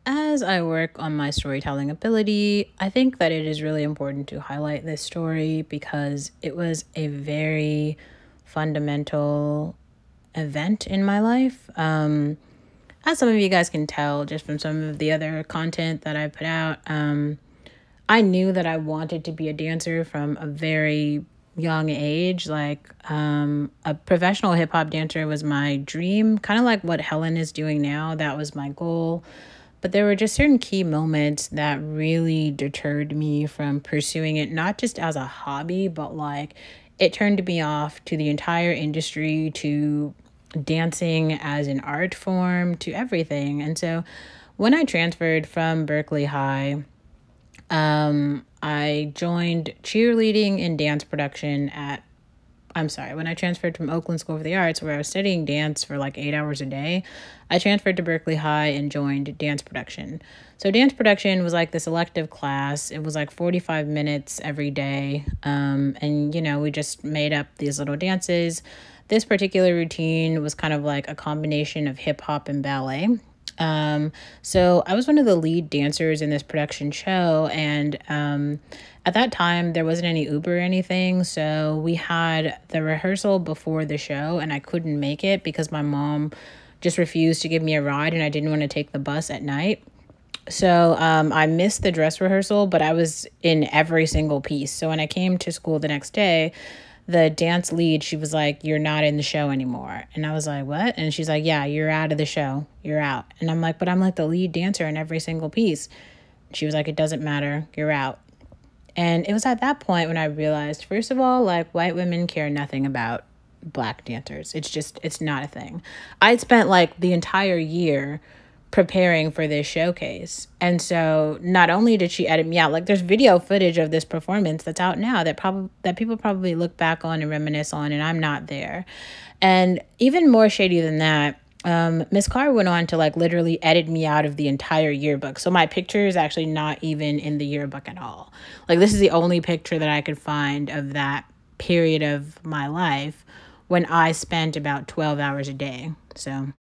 As I work on my storytelling ability, I think that it is really important to highlight this story because it was a very fundamental event in my life. As some of you guys can tell just from some of the other content that I put out, I knew that I wanted to be a dancer from a very young age. A professional hip hop dancer was my dream, kind of like what Helen is doing now. That was my goal. But there were just certain key moments that really deterred me from pursuing it, not just as a hobby, but like it turned me off to the entire industry, to dancing as an art form, to everything. And so when I transferred from Berkeley High, I joined cheerleading and dance production when I transferred from Oakland School for the Arts, where I was studying dance for like 8 hours a day, I transferred to Berkeley High and joined dance production. So dance production was like this elective class. It was like 45 minutes every day. We just made up these little dances. This particular routine was kind of like a combination of hip hop and ballet. So I was one of the lead dancers in this production show, and at that time there wasn't any Uber or anything, so we had the rehearsal before the show, and I couldn't make it because my mom just refused to give me a ride, and I didn't want to take the bus at night. So I missed the dress rehearsal, but I was in every single piece. So when I came to school the next day, the dance lead, she was like, "You're not in the show anymore." And I was like, "What?" And she's like, "Yeah, you're out of the show. You're out." And I'm like, "But I'm like the lead dancer in every single piece." She was like, "It doesn't matter. You're out." And it was at that point when I realized, first of all, like white women care nothing about black dancers. It's not a thing. I'd spent like the entire year preparing for this showcase. And so not only did she edit me out, like there's video footage of this performance that's out now that people probably look back on and reminisce on, and I'm not there. And even more shady than that, Miss Carr went on to like literally edit me out of the entire yearbook. So my picture is actually not even in the yearbook at all. Like this is the only picture that I could find of that period of my life when I spent about 12 hours a day. So